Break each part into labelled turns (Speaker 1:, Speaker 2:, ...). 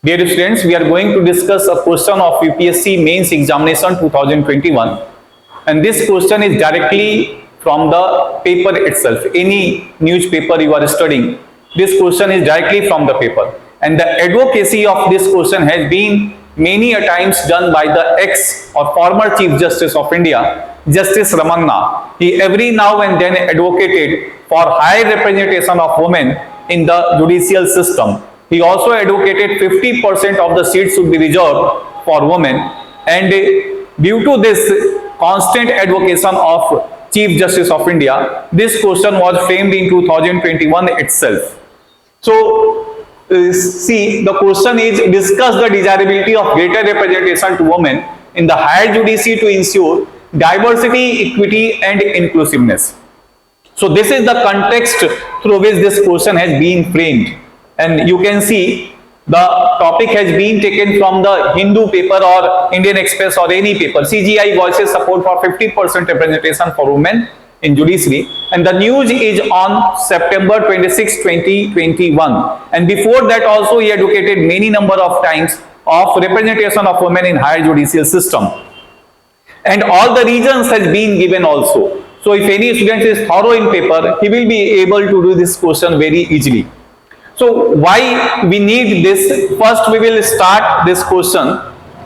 Speaker 1: Dear students, we are going to discuss a question of UPSC Mains Examination 2021, and this question is directly from the paper itself. Any newspaper you are studying, this question is directly from the paper, and the advocacy of this question has been many a times done by the ex or former Chief Justice of India, Justice Ramanna. He every now and then advocated for high representation of women in the judicial system. He also advocated 50% of the seats should be reserved for women, and due to this constant advocation of Chief Justice of India, this question was framed in 2021 itself. So, see, the question is discuss the desirability of greater representation to women in the higher judiciary to ensure diversity, equity, and inclusiveness. So, this is the context through which this question has been framed. And you can see the topic has been taken from the Hindu paper or Indian Express or any paper. CGI voices support for 50% representation for women in judiciary, and the news is on September 26, 2021. And before that also he advocated many number of times of representation of women in higher judicial system. And all the reasons has been given also. So if any student is thorough in paper, he will be able to do this question very easily. So why we need this? First we will start this question,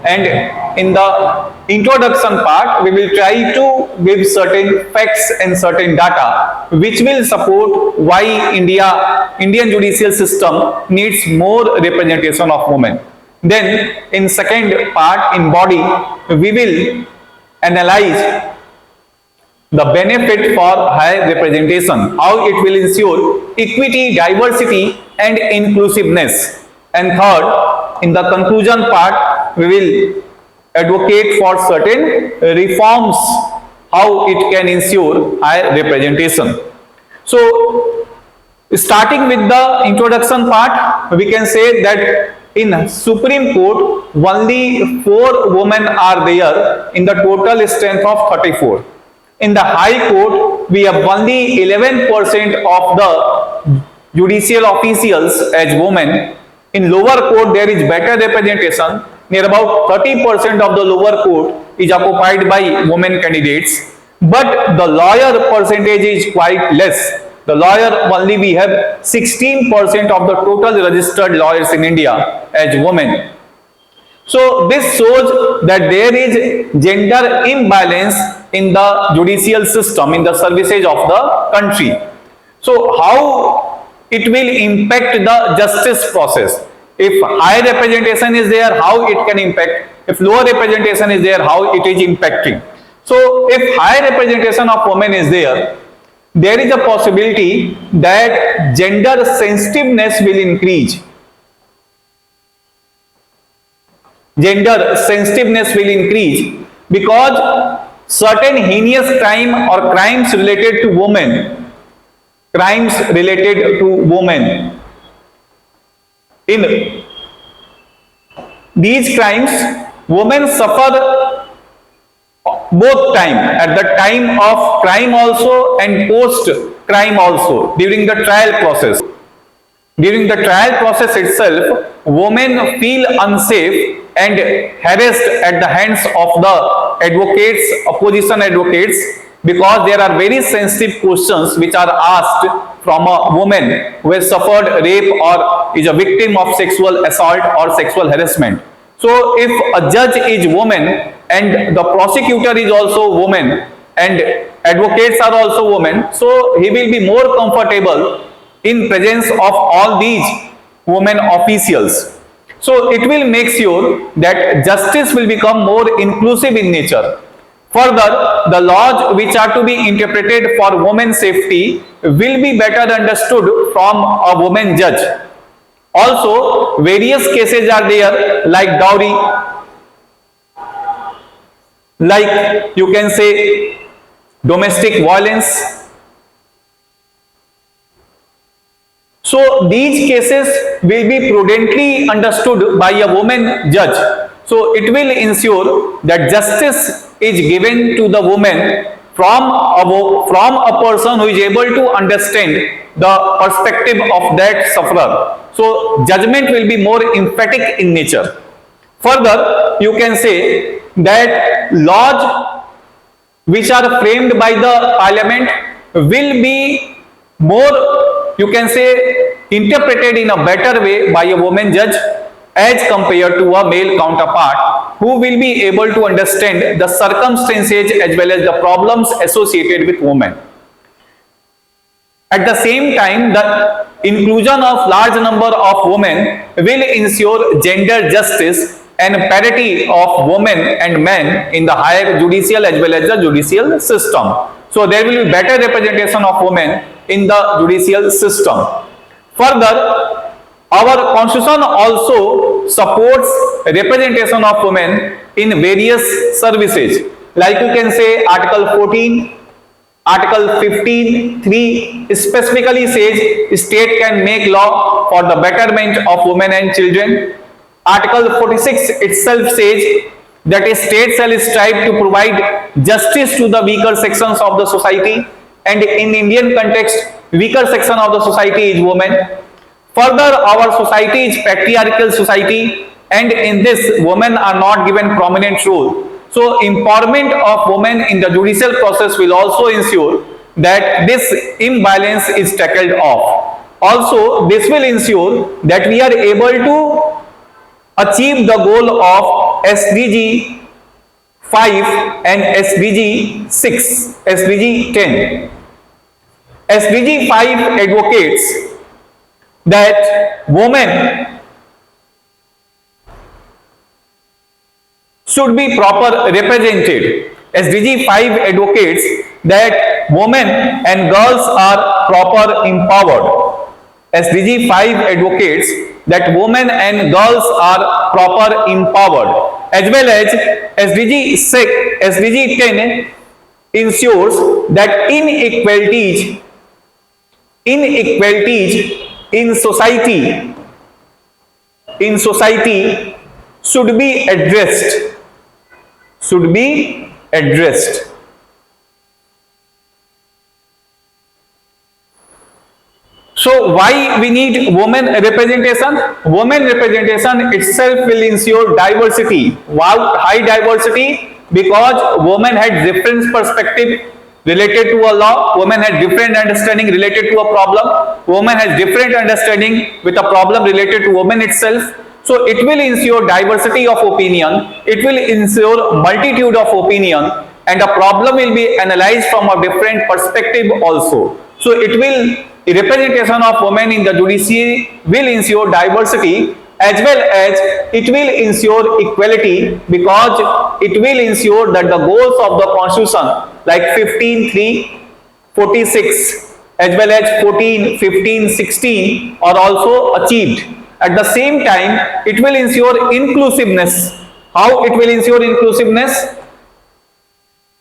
Speaker 1: and in the introduction part we will try to give certain facts and certain data which will support why Indian judicial system needs more representation of women. Then in second part, in body, we will analyze the benefit for high representation, how it will ensure equity, diversity, and inclusiveness. And third, in the conclusion part, we will advocate for certain reforms, how it can ensure high representation. So, starting with the introduction part, we can say that in Supreme Court, only 4 women are there in the total strength of 34. In the High Court, we have only 11% of the judicial officials as women. In lower court, there is better representation. Near about 30% of the lower court is occupied by women candidates. But the lawyer percentage is quite less. The lawyer only we have 16% of the total registered lawyers in India as women. So this shows that there is gender imbalance in the judicial system, in the services of the country. So how it will impact the justice process? If high representation is there, how it can impact? If lower representation is there, how it is impacting? So if high representation of women is there is a possibility that gender sensitiveness will increase. Gender sensitiveness will increase because certain heinous crime or crimes related to women, in these crimes, women suffer both time, at the time of crime also and post crime also, during the trial process. During the trial process itself, women feel unsafe and harassed at the hands of the advocates, opposition advocates, because there are very sensitive questions which are asked from a woman who has suffered rape or is a victim of sexual assault or sexual harassment. So if a judge is woman and the prosecutor is also woman and advocates are also women, so he will be more comfortable in presence of all these women officials. So it will make sure that justice will become more inclusive in nature. Further, the laws which are to be interpreted for women's safety will be better understood from a woman judge. Also, various cases are there like dowry, like you can say domestic violence. So these cases will be prudently understood by a woman judge. So it will ensure that justice is given to the woman from a person who is able to understand the perspective of that sufferer. So judgment will be more emphatic in nature. Further, you can say that laws which are framed by the parliament will be more, you can say, interpreted in a better way by a woman judge as compared to a male counterpart, who will be able to understand the circumstances as well as the problems associated with women. At the same time, the inclusion of large number of women will ensure gender justice and parity of women and men in the higher judicial as well as the judicial system. So there will be better representation of women in the judicial system. Further, our constitution also supports representation of women in various services. Like you can say Article 14, Article 15(3) specifically says state can make law for the betterment of women and children. Article 46 itself says that a state shall strive to provide justice to the weaker sections of the society, and in Indian context, weaker section of the society is women. Further, our society is patriarchal society, and in this women are not given prominent role. So empowerment of women in the judicial process will also ensure that this imbalance is tackled off. Also, this will ensure that we are able to achieve the goal of SDG 5 and SDG 6, SDG 10. SDG 5 advocates that women should be proper represented. SDG 5 advocates that women and girls are proper empowered. SDG 5 advocates that women and girls are proper empowered, as well as SDG 10 ensures that inequalities in society should be addressed. So why we need women representation? Women representation itself will ensure diversity. Why high diversity? Because women had different perspective related to a law, women had different understanding related to a problem, women has different understanding with a problem related to women itself. So it will ensure diversity of opinion, it will ensure multitude of opinion, and a problem will be analyzed from a different perspective also. So it will, representation of women in the judiciary will ensure diversity, as well as it will ensure equality, because it will ensure that the goals of the constitution like 15(3), 46 as well as 14, 15, 16 are also achieved. At the same time, it will ensure inclusiveness. How it will ensure inclusiveness?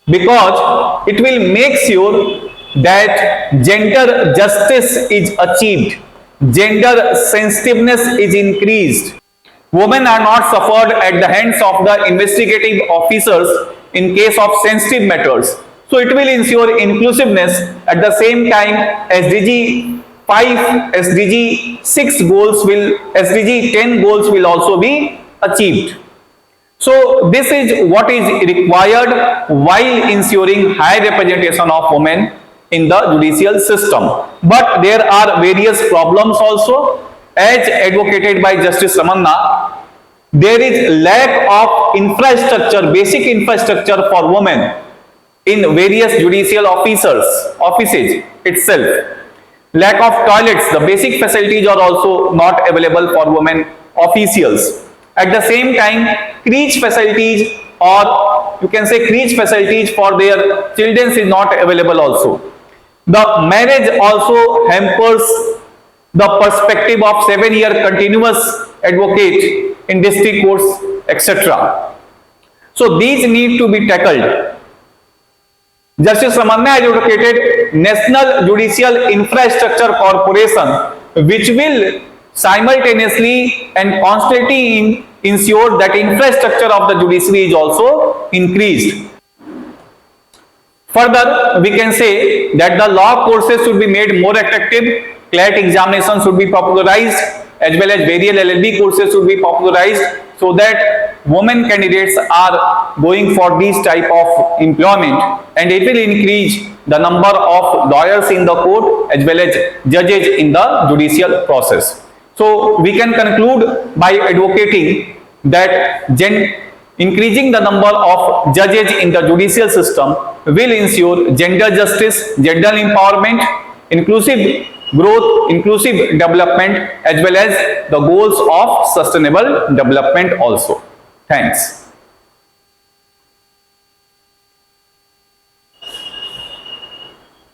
Speaker 1: Because it will make sure that gender justice is achieved, gender sensitiveness is increased. Women are not suffered at the hands of the investigative officers in case of sensitive matters. So it will ensure inclusiveness. At the same time, SDG 5, SDG 6 goals will, SDG 10 goals will also be achieved. So this is what is required while ensuring high representation of women in the judicial system. But there are various problems also, as advocated by Justice Ramanna. There is lack of infrastructure, basic infrastructure for women in various judicial offices itself. Lack of toilets, the basic facilities are also not available for women officials. At the same time, creche facilities, or you can say creche facilities for their children is not available also. The marriage also hampers the perspective of 7-year continuous advocate in district courts, etc. So these need to be tackled. Justice Ramanna advocated National Judicial Infrastructure Corporation, which will simultaneously and constantly ensure that infrastructure of the judiciary is also increased. Further, we can say that the law courses should be made more attractive, CLAT examination should be popularized, as well as various LLB courses should be popularized, so that women candidates are going for these type of employment, and it will increase the number of lawyers in the court as well as judges in the judicial process. So we can conclude by advocating that increasing the number of judges in the judicial system will ensure gender justice, gender empowerment, inclusive growth, inclusive development, as well as the goals of sustainable development also. Thanks.